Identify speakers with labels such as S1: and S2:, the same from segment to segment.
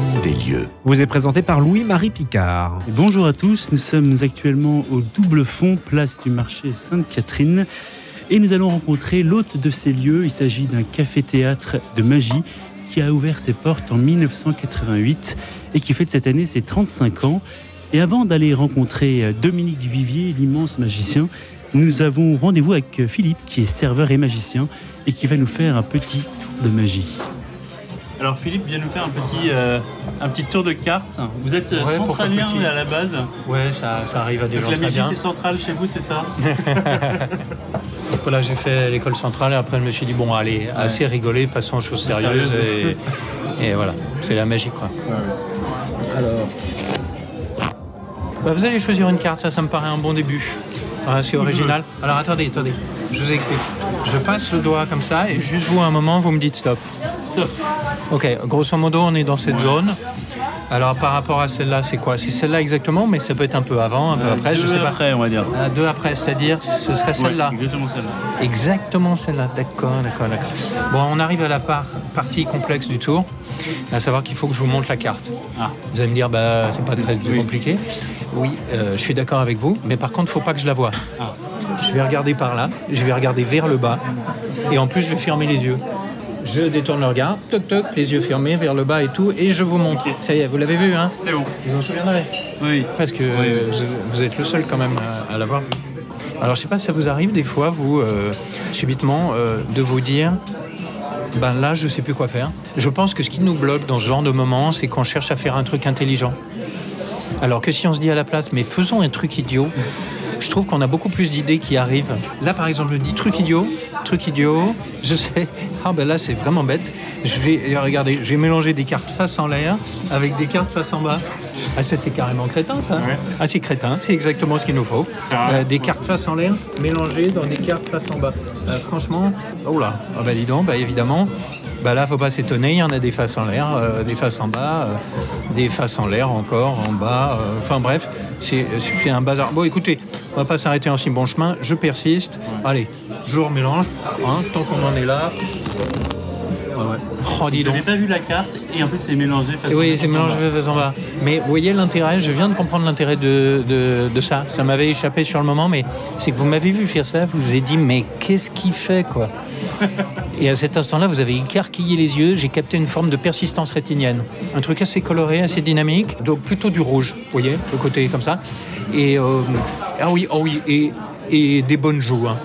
S1: charme des lieux.
S2: Vous est présenté par Louis-Marie Picard.
S3: Et bonjour à tous, nous sommes actuellement au Double Fond, place du marché Sainte-Catherine. Et nous allons rencontrer l'hôte de ces lieux. Il s'agit d'un café-théâtre de magie qui a ouvert ses portes en 1988 et qui fête cette année ses 35 ans. Et avant d'aller rencontrer Dominique Duvivier, l'immense magicien, nous avons rendez-vous avec Philippe qui est serveur et magicien et qui va nous faire un petit tour de magie. Alors Philippe vient nous faire un petit tour de cartes. Vous êtes centralien à la base.
S4: Ouais, ça arrive à des gens très bien.
S3: La magie c'est central chez vous, c'est ça?
S4: Voilà, j'ai fait l'école centrale et après je me suis dit bon allez, assez rigolé, passons aux choses sérieuses et voilà, c'est la magie quoi. Ouais. Alors, vous allez choisir une carte, ça me paraît un bon début. C'est original. Alors attendez, je vous explique. Je passe le doigt comme ça et juste vous à un moment, vous me dites stop.
S3: Stop.
S4: Ok, grosso modo, on est dans cette zone. Alors, par rapport à celle-là, c'est quoi? C'est celle-là exactement, mais ça peut être un peu avant, un peu après, je sais pas.
S3: Après, on va dire.
S4: Deux après, c'est-à-dire, ce serait celle-là.
S3: Exactement celle-là.
S4: Exactement celle-là, d'accord. Bon, on arrive à la partie complexe du tour, à savoir qu'il faut que je vous montre la carte. Vous allez me dire, c'est pas très compliqué. Oui, je suis d'accord avec vous, mais par contre, il ne faut pas que je la voie. Je vais regarder par là, je vais regarder vers le bas, et en plus, je vais fermer les yeux. Je détourne le regard, toc, les yeux fermés vers le bas et tout, et je vous montre. Ça y est, vous l'avez vu, hein?
S3: C'est bon.
S4: Vous en souviendrez?
S3: Oui.
S4: Parce que vous êtes le seul quand même à l'avoir vu. Alors, je sais pas si ça vous arrive des fois, vous, subitement, de vous dire, là, je sais plus quoi faire. Je pense que ce qui nous bloque dans ce genre de moment, c'est qu'on cherche à faire un truc intelligent. Alors que si on se dit à la place, mais faisons un truc idiot, je trouve qu'on a beaucoup plus d'idées qui arrivent. Là, par exemple, je dis truc idiot, je sais, là, c'est vraiment bête. Je vais mélanger des cartes face en l'air avec des cartes face en bas. Ça, c'est carrément crétin, ça. Ouais. C'est crétin, c'est exactement ce qu'il nous faut. Des cartes face en l'air mélangées dans des cartes face en bas. Franchement, dis donc, évidemment. Là, faut pas s'étonner, il y en a des faces en l'air, des faces en bas, des faces en l'air encore, en bas. Bref, c'est un bazar. Bon, écoutez, on va pas s'arrêter en si bon chemin. Je persiste. Allez, je remélange. Tant qu'on en est là.
S3: Oh, dis donc. Je n'avais pas vu la carte et en plus c'est mélangé face en bas.
S4: Oui, c'est mélangé face en bas. Mais vous voyez l'intérêt, je viens de comprendre l'intérêt de ça. Ça m'avait échappé sur le moment, mais c'est que vous m'avez vu faire ça, vous vous êtes dit, mais qu'est-ce qu'il fait, quoi? Et à cet instant-là, vous avez écarquillé les yeux, j'ai capté une forme de persistance rétinienne. Un truc assez coloré, assez dynamique, donc plutôt du rouge, vous voyez, le côté comme ça. Et et des bonnes joues, hein.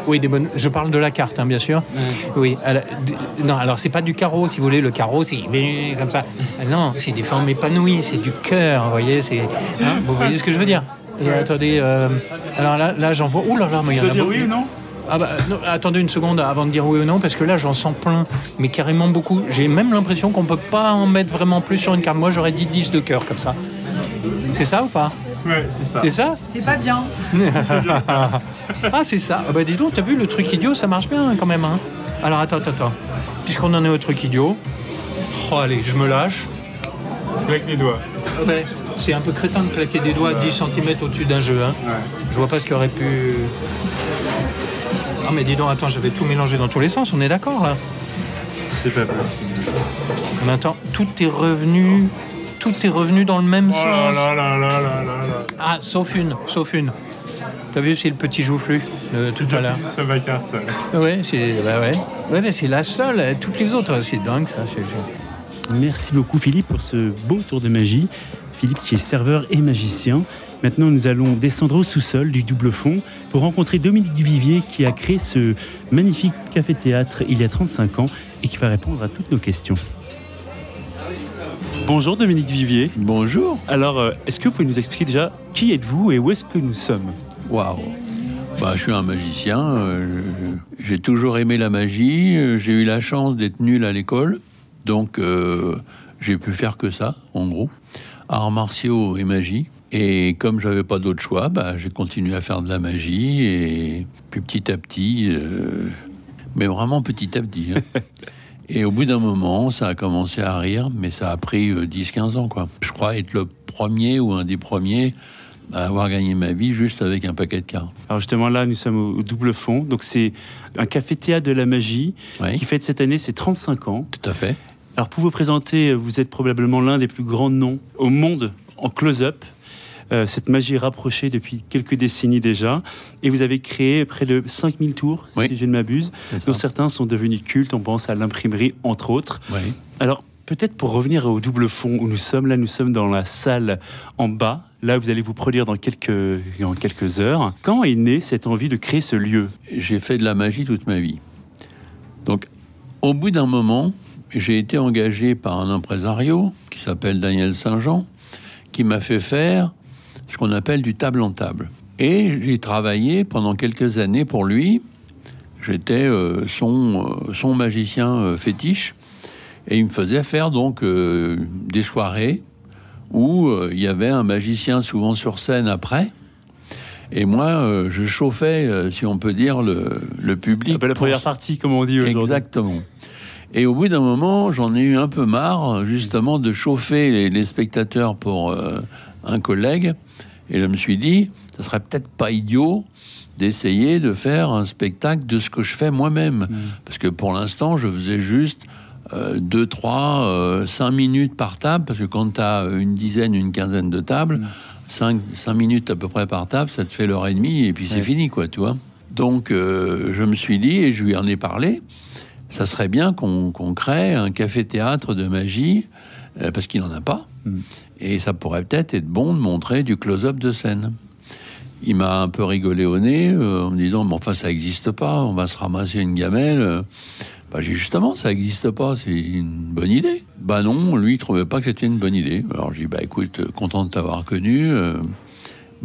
S4: Oui, des bonnes. Je parle de la carte, bien sûr. Oui. Non, alors c'est pas du carreau, si vous voulez. Le carreau, c'est comme ça. Non, c'est des formes épanouies, c'est du cœur, vous voyez. Vous voyez ce que je veux dire? Et attendez. Alors là, j'en vois. Ouh là là, mais il y en a beaucoup.
S3: Oui ou non?
S4: Non, attendez une seconde avant de dire oui ou non, parce que là, j'en sens plein, mais carrément beaucoup. J'ai même l'impression qu'on peut pas en mettre vraiment plus sur une carte. Moi, j'aurais dit 10 de cœur, comme ça. C'est ça ou pas?
S3: Ouais, c'est ça.
S4: C'est ça?
S5: C'est pas bien.
S4: C'est ça. Dis donc, t'as vu, le truc idiot, ça marche bien quand même. Hein. Alors, attends. Puisqu'on en est au truc idiot, allez, je me lâche.
S3: Claque les doigts.
S4: C'est un peu crétin de claquer des doigts 10 cm au-dessus d'un jeu. Hein. Ouais. Je vois pas ce qu'il aurait pu... mais dis donc, attends, j'avais tout mélangé dans tous les sens, on est d'accord, là?
S3: C'est pas possible.
S4: Mais attends, tout est revenu dans le même sens. Sauf une. T'as vu, c'est le petit joufflu tout à l'heure.
S3: Ça va carte, ça.
S4: Ouais, mais c'est la seule. Toutes les autres, c'est dingue, ça.
S3: Merci beaucoup, Philippe, pour ce beau tour de magie. Philippe qui est serveur et magicien. Maintenant, nous allons descendre au sous-sol du Double Fond pour rencontrer Dominique Duvivier qui a créé ce magnifique café-théâtre il y a 35 ans et qui va répondre à toutes nos questions. Bonjour Dominique Duvivier.
S6: Bonjour.
S3: Alors, est-ce que vous pouvez nous expliquer déjà qui êtes-vous et où est-ce que nous sommes?
S6: Waouh. Je suis un magicien. J'ai toujours aimé la magie. J'ai eu la chance d'être nul à l'école. Donc, j'ai pu faire que ça, en gros. Arts martiaux et magie. Et comme j'avais pas d'autre choix, j'ai continué à faire de la magie. Et puis petit à petit, mais vraiment petit à petit. Hein. Et au bout d'un moment, ça a commencé à rire, mais ça a pris 10-15 ans, quoi. Je crois être le premier ou un des premiers à avoir gagné ma vie juste avec un paquet de cartes.
S3: Alors justement, là, nous sommes au Double Fond. Donc c'est un café-théâtre de la magie qui fête cette année ses 35 ans.
S6: Tout à fait.
S3: Alors pour vous présenter, vous êtes probablement l'un des plus grands noms au monde en close-up. Cette magie rapprochée depuis quelques décennies déjà. Et vous avez créé près de 5000 tours, si je ne m'abuse, dont certains sont devenus cultes. On pense à l'imprimerie, entre autres.
S6: Oui.
S3: Alors, peut-être pour revenir au double fond où nous sommes dans la salle en bas. Là, vous allez vous produire dans quelques heures. Quand est née cette envie de créer ce lieu?
S6: J'ai fait de la magie toute ma vie. Donc, au bout d'un moment, j'ai été engagé par un impresario qui s'appelle Daniel Saint-Jean, qui m'a fait faire ce qu'on appelle du table en table. Et j'ai travaillé pendant quelques années pour lui. J'étais son magicien fétiche. Et il me faisait faire donc des soirées où il y avait un magicien souvent sur scène après. Et moi, je chauffais, si on peut dire, le public.
S3: La première partie, comme on dit aujourd'hui.
S6: Exactement. Et au bout d'un moment, j'en ai eu un peu marre, justement, de chauffer les spectateurs pour un collègue. Et je me suis dit, ça serait peut-être pas idiot d'essayer de faire un spectacle de ce que je fais moi-même. Parce que pour l'instant, je faisais juste 2, 3, 5 minutes par table, parce que quand tu as une dizaine, une quinzaine de tables, 5 minutes à peu près par table, ça te fait l'heure et demie, et puis c'est fini, quoi, tu vois. Donc, je me suis dit, et je lui en ai parlé, ça serait bien qu'on crée un café-théâtre de magie, parce qu'il n'en a pas. Et ça pourrait peut-être être bon de montrer du close-up de scène. Il m'a un peu rigolé au nez, en me disant, mais enfin, ça n'existe pas, on va se ramasser une gamelle. J'ai justement, ça n'existe pas, c'est une bonne idée. Non, lui, il trouvait pas que c'était une bonne idée. Alors j'ai dit, écoute, content de t'avoir connu,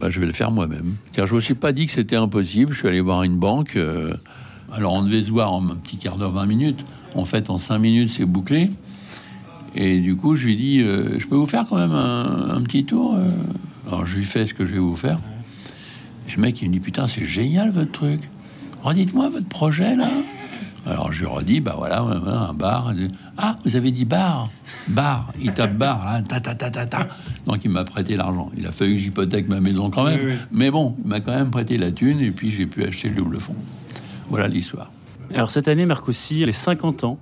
S6: je vais le faire moi-même. Car je me suis pas dit que c'était impossible, je suis allé voir une banque. Alors on devait se voir en un petit quart d'heure, 20 minutes. En fait, en 5 minutes, c'est bouclé. Et du coup, je lui ai dit, je peux vous faire quand même un petit tour Alors je lui fais ce que je vais vous faire. Et le mec, il me dit, putain, c'est génial votre truc. Redites-moi votre projet, là. Alors je lui redis, voilà, un bar. Ah, vous avez dit bar. Bar. Il tape bar, là, ta. Donc il m'a prêté l'argent. Il a fallu que j'hypothèque ma maison quand même. Oui. Mais bon, il m'a quand même prêté la thune et puis j'ai pu acheter le double fond. Voilà l'histoire.
S3: Alors cette année marque aussi les 50 ans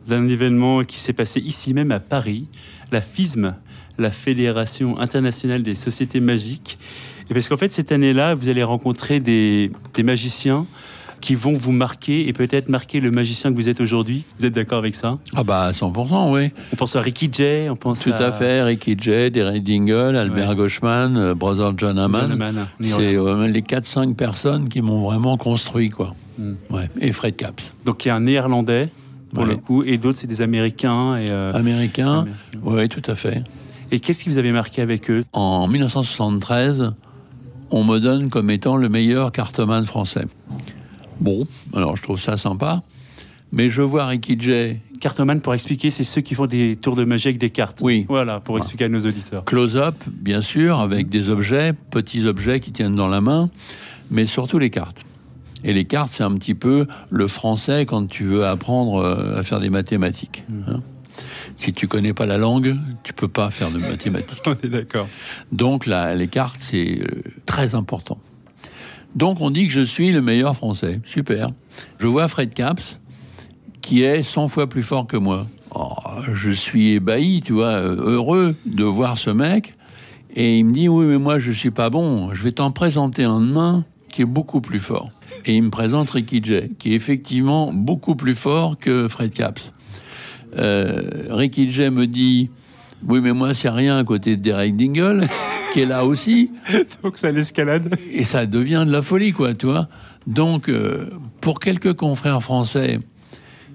S3: d'un événement qui s'est passé ici même à Paris, la FISM, la Fédération internationale des sociétés magiques. Et parce qu'en fait, cette année-là, vous allez rencontrer des magiciens qui vont vous marquer et peut-être marquer le magicien que vous êtes aujourd'hui. Vous êtes d'accord avec ça?
S6: 100%, oui.
S3: On pense à Ricky Jay, on pense
S6: Tout à fait, Ricky Jay, Derek Dingle, Albert Gauchman, Brother John Hammond. C'est les 4-5 personnes qui m'ont vraiment construit, quoi. Ouais. Et Fred Capps.
S3: Donc il y a un Néerlandais, pour le coup, et d'autres, c'est des Américains.
S6: Américains, oui, tout à fait.
S3: Et qu'est-ce qui vous avait marqué avec eux?
S6: En 1973, on me donne comme étant le meilleur cartoman français. Bon, alors je trouve ça sympa, mais je vois Ricky Jay.
S3: Cartoman, pour expliquer, c'est ceux qui font des tours de magie avec des cartes.
S6: Oui.
S3: Voilà, pour expliquer à nos auditeurs.
S6: Close-up, bien sûr, avec des objets, petits objets qui tiennent dans la main, mais surtout les cartes. Et les cartes, c'est un petit peu le français quand tu veux apprendre à faire des mathématiques. Hein. Si tu connais pas la langue, tu peux pas faire de mathématiques.
S3: On est d'accord.
S6: Donc les cartes, c'est très important. Donc on dit que je suis le meilleur français. Super. Je vois Fred Capps, qui est 100 fois plus fort que moi. Oh, je suis ébahi, tu vois, heureux de voir ce mec. Et il me dit, oui, mais moi, je suis pas bon. Je vais t'en présenter un demain qui est beaucoup plus fort. Et il me présente Ricky Jay, qui est effectivement beaucoup plus fort que Fred Capps. Ricky Jay me dit, oui, mais moi, c'est rien à côté de Derek Dingle, qui est là aussi.
S3: Donc ça l'escalade.
S6: Et ça devient de la folie, quoi, tu vois. Donc, pour quelques confrères français,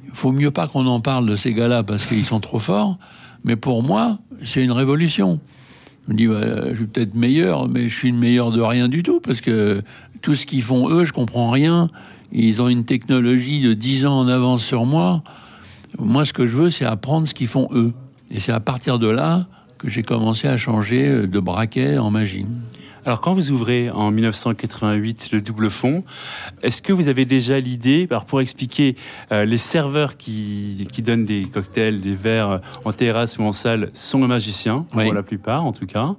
S6: il faut mieux pas qu'on en parle de ces gars-là parce qu'ils sont trop forts. Mais pour moi, c'est une révolution. Je me dis, je suis peut-être meilleur, mais je suis le meilleur de rien du tout parce que tout ce qu'ils font, eux, je comprends rien. Ils ont une technologie de 10 ans en avance sur moi. Moi, ce que je veux, c'est apprendre ce qu'ils font, eux. Et c'est à partir de là que j'ai commencé à changer de braquet en magie.
S3: Alors, quand vous ouvrez en 1988 le double fond, est-ce que vous avez déjà l'idée, pour expliquer, les serveurs qui donnent des cocktails, des verres en terrasse ou en salle sont magiciens, pour la plupart en tout cas.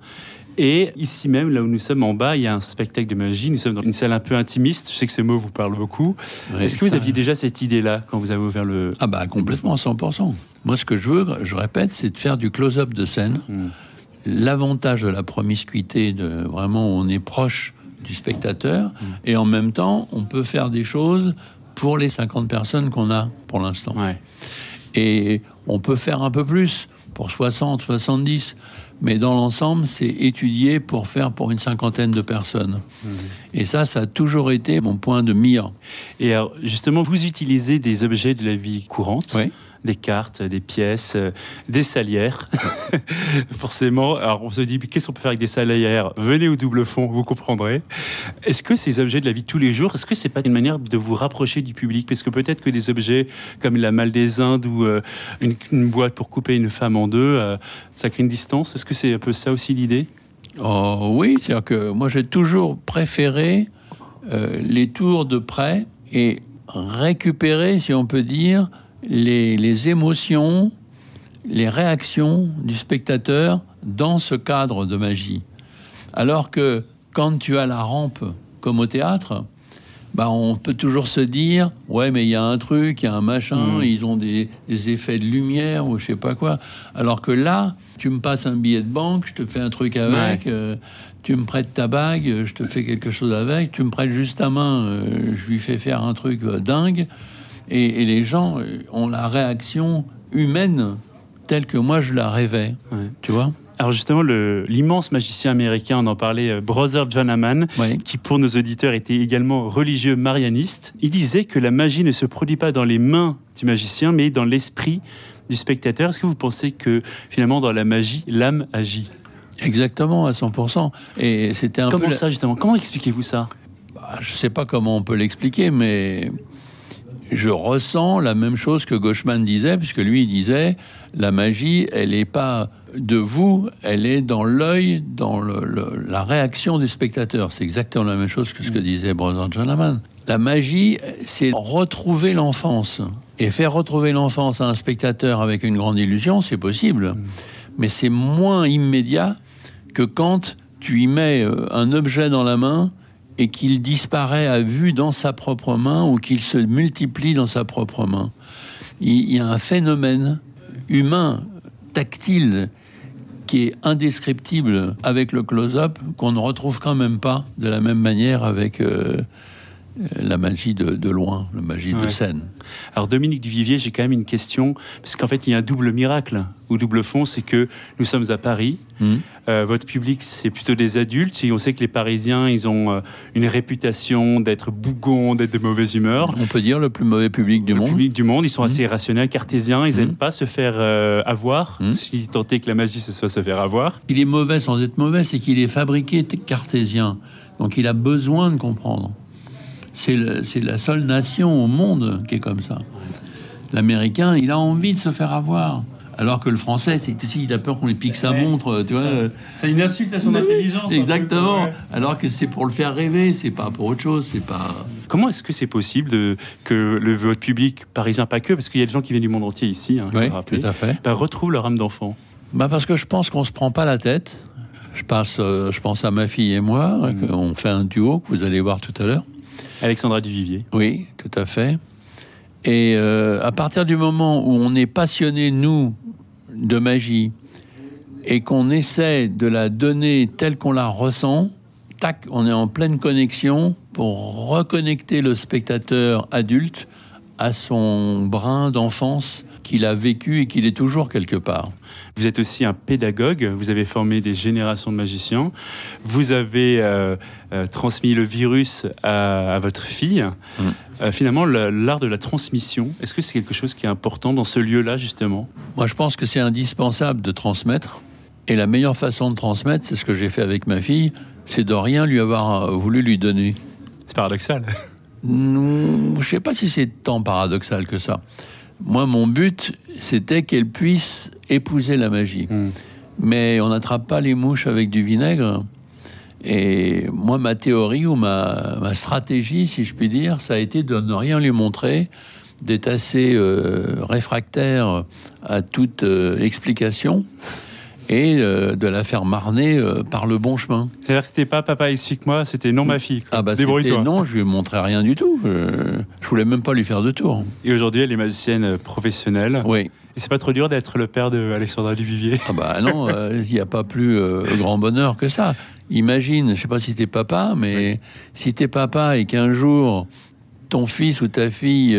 S3: Et ici même, là où nous sommes en bas, il y a un spectacle de magie. Nous sommes dans une salle un peu intimiste. Je sais que ce mot vous parle beaucoup.
S6: Ouais,
S3: Est-ce que vous aviez déjà cette idée-là quand vous avez ouvert le...
S6: Ah bah complètement, 100%. Moi, ce que je veux, je répète, c'est de faire du close-up de scène. L'avantage de la promiscuité, vraiment, on est proche du spectateur. Et en même temps, on peut faire des choses pour les 50 personnes qu'on a pour l'instant.
S3: Ouais.
S6: Et on peut faire un peu plus pour 60, 70. Mais dans l'ensemble, c'est étudié pour faire pour une cinquantaine de personnes. Et ça a toujours été mon point de mire.
S3: Et alors, justement, vous utilisez des objets de la vie courante,
S6: Oui.
S3: des cartes, des pièces, des salières. Forcément, alors on se dit, qu'est-ce qu'on peut faire avec des salières? Venez au double fond, vous comprendrez. Est-ce que ces objets de la vie de tous les jours, est-ce que c'est pas une manière de vous rapprocher du public? Parce que peut-être que des objets comme la malle des Indes ou une boîte pour couper une femme en deux, ça crée une distance. Est-ce que c'est un peu ça aussi l'idée?
S6: Oh, oui, c'est-à-dire que moi j'ai toujours préféré les tours de près et récupérer, si on peut dire, les émotions, les réactions du spectateur dans ce cadre de magie. Alors que quand tu as la rampe, comme au théâtre, bah on peut toujours se dire « Ouais, mais il y a un truc, il y a un machin, ils ont des effets de lumière ou je sais pas quoi. » Alors que là, tu me passes un billet de banque, je te fais un truc avec, tu me prêtes ta bague, je te fais quelque chose avec, tu me prêtes juste ta main, je lui fais faire un truc dingue. Et les gens ont la réaction humaine telle que moi je la rêvais, tu vois.
S3: Alors justement, l'immense magicien américain, on en parlait, Brother John Hammond, qui pour nos auditeurs était également religieux marianiste, il disait que la magie ne se produit pas dans les mains du magicien, mais dans l'esprit du spectateur. Est-ce que vous pensez que finalement dans la magie, l'âme agit?
S6: Exactement, à 100%. Et c'était un
S3: Comment
S6: peu
S3: ça justement? Comment expliquez-vous ça?
S6: Je ne sais pas comment on peut l'expliquer, mais je ressens la même chose que Gauchman disait, puisque lui, il disait, la magie, elle n'est pas de vous, elle est dans l'œil, dans la réaction du spectateur. C'est exactement la même chose que ce que disait Brother John Hammond. La magie, c'est retrouver l'enfance. Et faire retrouver l'enfance à un spectateur avec une grande illusion, c'est possible. Mais c'est moins immédiat que quand tu y mets un objet dans la main et qu'il disparaît à vue dans sa propre main ou qu'il se multiplie dans sa propre main. Il y a un phénomène humain, tactile, qui est indescriptible avec le close-up, qu'on ne retrouve quand même pas de la même manière avec la magie de loin, la magie de scène.
S3: Alors Dominique Duvivier, j'ai quand même une question, parce qu'en fait il y a un double miracle ou double fond, c'est que nous sommes à Paris, votre public c'est plutôt des adultes, et on sait que les Parisiens ils ont une réputation d'être bougons, d'être de mauvaise humeur.
S6: On peut dire le plus mauvais public du monde.
S3: Le public du monde, ils sont assez rationnels, cartésiens, ils n'aiment pas se faire avoir, si tant est que la magie ce soit se faire avoir.
S6: Il est mauvais sans être mauvais, c'est qu'il est fabriqué cartésien, donc il a besoin de comprendre. C'est la seule nation au monde qui est comme ça. L'Américain, il a envie de se faire avoir. Alors que le Français, il a peur qu'on lui pique sa montre, tu vois.
S3: C'est une insulte à son intelligence.
S6: Exactement. Alors que c'est pour le faire rêver, c'est pas pour autre chose, c'est pas...
S3: Comment est-ce que c'est possible que votre public parisien, pas que, parce qu'il y a des gens qui viennent du monde entier ici,
S6: oui, tout à fait.
S3: Retrouve leur âme d'enfant?
S6: Parce que je pense qu'on se prend pas la tête. Je pense à ma fille et moi, on fait un duo que vous allez voir tout à l'heure.
S3: Alexandra Duvivier.
S6: Oui, tout à fait. Et à partir du moment où on est passionné, nous, de magie, et qu'on essaie de la donner telle qu'on la ressent, tac, on est en pleine connexion pour reconnecter le spectateur adulte à son brin d'enfance qu'il a vécu et qu'il est toujours quelque part.
S3: Vous êtes aussi un pédagogue, vous avez formé des générations de magiciens, vous avez transmis le virus à votre fille. Finalement, l'art de la transmission, est-ce que c'est quelque chose qui est important dans ce lieu-là, justement?
S6: Moi, je pense que c'est indispensable de transmettre. Et la meilleure façon de transmettre, c'est ce que j'ai fait avec ma fille, c'est de rien lui avoir voulu lui donner.
S3: C'est paradoxal.
S6: Je ne sais pas si c'est tant paradoxal que ça. Moi, mon but, c'était qu'elle puisse épouser la magie. Mais on n'attrape pas les mouches avec du vinaigre. Et moi, ma théorie ou ma stratégie, si je puis dire, ça a été de ne rien lui montrer, d'être assez réfractaire à toute explication. et de la faire marner par le bon chemin.
S3: C'est-à-dire que c'était pas papa explique-moi, c'était non ma fille.
S6: Ah bah
S3: débrouille-toi.
S6: non, je lui montrais rien du tout. Je voulais même pas lui faire de tour.
S3: Et aujourd'hui, elle est magicienne professionnelle.
S6: Oui.
S3: Et c'est pas trop dur d'être le père d'Alexandra Duvivier?
S6: Ah bah non, il n'y a pas plus grand bonheur que ça. Imagine, je sais pas si t'es papa, mais si t'es papa et qu'un jour ton fils ou ta fille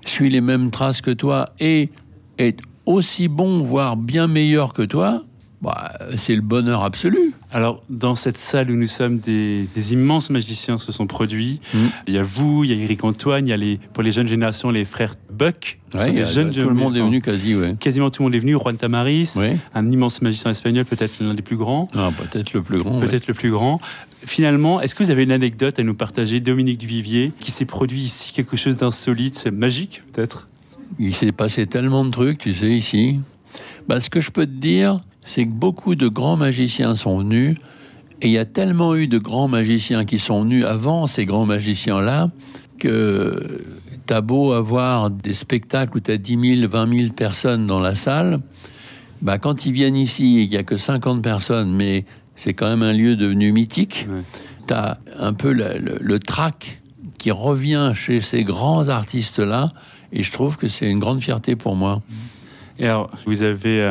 S6: suit les mêmes traces que toi et est aussi bon, voire bien meilleur que toi, bah, c'est le bonheur absolu.
S3: Alors, dans cette salle où nous sommes, des immenses magiciens se sont produits. Il y a vous, il y a Eric Antoine, il y a pour les jeunes générations, les frères Buck.
S6: Tout le monde est venu quasi,
S3: Quasiment tout le monde est venu. Juan Tamaris,
S6: ouais.
S3: Un immense magicien espagnol, peut-être l'un des plus grands.
S6: Ah, peut-être le plus grand.
S3: Peut-être le plus grand. Finalement, est-ce que vous avez une anecdote à nous partager, Dominique Duvivier, qui s'est produit ici quelque chose d'insolite, magique peut-être?
S6: Il s'est passé tellement de trucs, tu sais, ici. Bah, ce que je peux te dire, c'est que beaucoup de grands magiciens sont venus, et il y a tellement eu de grands magiciens qui sont venus avant ces grands magiciens-là, que t'as beau avoir des spectacles où t'as 10 000, 20 000 personnes dans la salle, bah, quand ils viennent ici, il n'y a que 50 personnes, mais c'est quand même un lieu devenu mythique, t'as un peu le trac qui revient chez ces grands artistes-là, et je trouve que c'est une grande fierté pour moi.
S3: Et alors, vous avez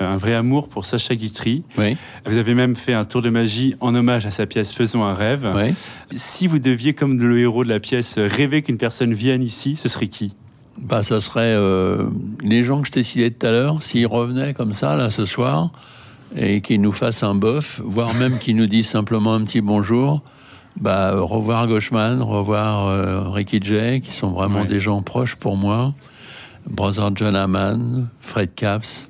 S3: un vrai amour pour Sacha Guitry.
S6: Oui.
S3: Vous avez même fait un tour de magie en hommage à sa pièce Faisons un rêve.
S6: Oui.
S3: Si vous deviez, comme le héros de la pièce, rêver qu'une personne vienne ici, ce serait qui?
S6: Bah, ça serait les gens que je t'ai cités tout à l'heure, s'ils revenaient comme ça, là, ce soir, et qu'ils nous fassent un bof, voire même qu'ils nous disent simplement un petit bonjour. Bah, revoir Gauchman, revoir Ricky Jay, qui sont vraiment des gens proches pour moi. Brother John Hammond, Fred Capps,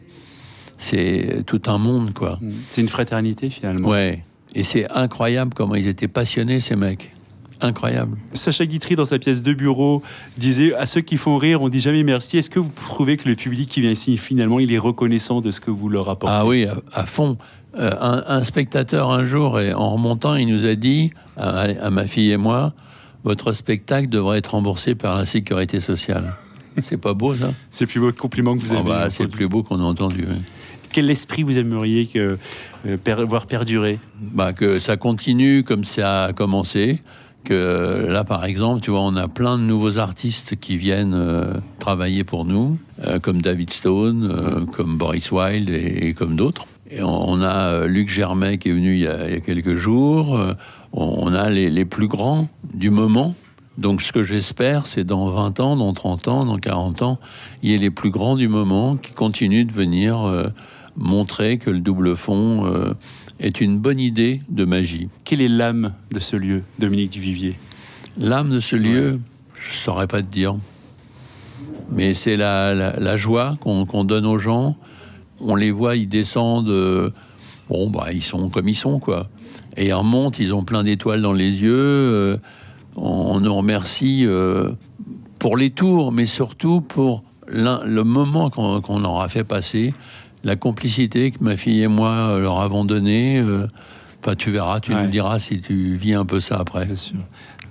S6: c'est tout un monde, quoi.
S3: C'est une fraternité, finalement.
S6: Ouais, et c'est incroyable comment ils étaient passionnés, ces mecs. Incroyable.
S3: Sacha Guitry, dans sa pièce de bureau, disait « À ceux qui font rire, on dit jamais merci ». Est-ce que vous trouvez que le public qui vient ici, finalement, il est reconnaissant de ce que vous leur apportez?
S6: Ah oui, à fond. Un spectateur, un jour, en remontant, il nous a dit, à ma fille et moi, « Votre spectacle devrait être remboursé par la sécurité sociale ». C'est pas beau, ça?
S3: C'est le plus beau compliment que vous avez
S6: c'est le plus beau qu'on a entendu. Oui.
S3: Quel esprit vous aimeriez voir perdurer? Bah,
S6: que ça continue comme ça a commencé. Que là, par exemple, tu vois, on a plein de nouveaux artistes qui viennent travailler pour nous, comme David Stone, comme Boris Wilde et comme d'autres. Et on a Luc Germain qui est venu il y a quelques jours. On a les plus grands du moment. Donc ce que j'espère, c'est dans 20 ans, dans 30 ans, dans 40 ans, il y ait les plus grands du moment qui continuent de venir montrer que le double fond est une bonne idée de magie.
S3: Quelle est l'âme de ce lieu, Dominique Duvivier?
S6: L'âme de ce lieu, je ne saurais pas te dire. Mais c'est la joie qu'on donne aux gens. On les voit, ils descendent, ils sont comme ils sont, quoi. Et ils remontent, ils ont plein d'étoiles dans les yeux. On nous remercie pour les tours, mais surtout pour le moment qu'on leur a fait passer, la complicité que ma fille et moi leur avons donnée. Tu verras, tu nous diras si tu vis un peu ça après.
S3: Bien sûr.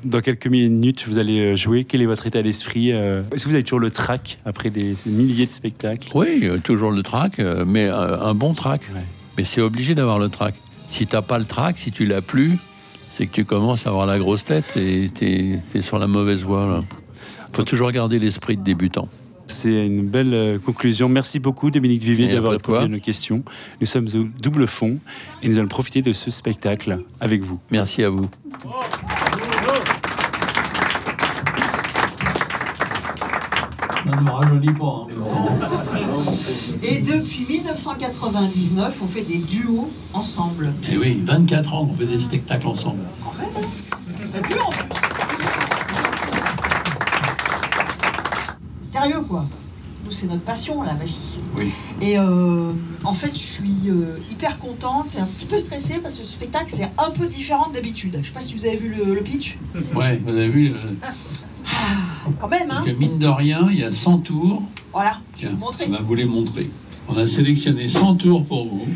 S3: Dans quelques minutes, vous allez jouer. Quel est votre état d'esprit? Est-ce que vous avez toujours le trac après des milliers de spectacles?
S6: Oui, toujours le trac, mais un bon trac. Ouais. Mais c'est obligé d'avoir le trac. Si tu n'as pas le trac, si tu l'as plus, c'est que tu commences à avoir la grosse tête et tu es sur la mauvaise voie. Il faut toujours garder l'esprit de débutant.
S3: C'est une belle conclusion. Merci beaucoup, Dominique Duvivier, d'avoir répondu à nos questions. Nous sommes au Double Fond et nous allons profiter de ce spectacle avec vous.
S6: Merci à vous.
S1: Ne me rajeunis pas. Et depuis 1999, on fait des duos ensemble.
S6: Eh oui, 24 ans qu'on fait des spectacles ensemble.
S1: Quand même, c'est dur. Sérieux, quoi. Nous, c'est notre passion, la magie.
S6: Oui.
S1: Et en fait, je suis hyper contente et un petit peu stressée parce que ce spectacle, c'est un peu différent d'habitude. Je ne sais pas si vous avez vu le pitch.
S6: Ouais, vous avez vu.
S1: Quand même, hein.
S6: Parce que mine de rien, il y a 100 tours.
S1: Voilà, je vais vous montrer.
S6: On va vous les montrer. On a sélectionné 100 tours pour vous.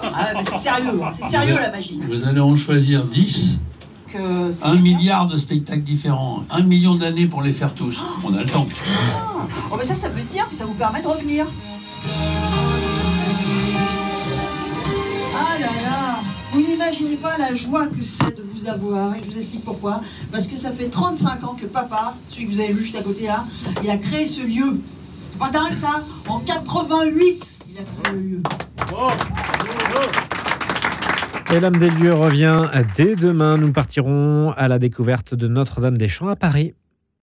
S1: Ah ouais, c'est sérieux, hein. C'est sérieux la magie.
S6: Vous allez en choisir 10. 1 milliard de spectacles différents. 1 million d'années pour les faire tous. On a le temps.
S1: Oh, mais ça veut dire que ça vous permet de revenir. n'imaginez pas la joie que c'est de vous avoir, et je vous explique pourquoi. Parce que ça fait 35 ans que papa, celui que vous avez vu juste à côté là, il a créé ce lieu. C'est pas dingue ça? En 88, il a créé le lieu.
S2: Et l'âme des lieux revient dès demain. Nous partirons à la découverte de Notre-Dame-des-Champs à Paris.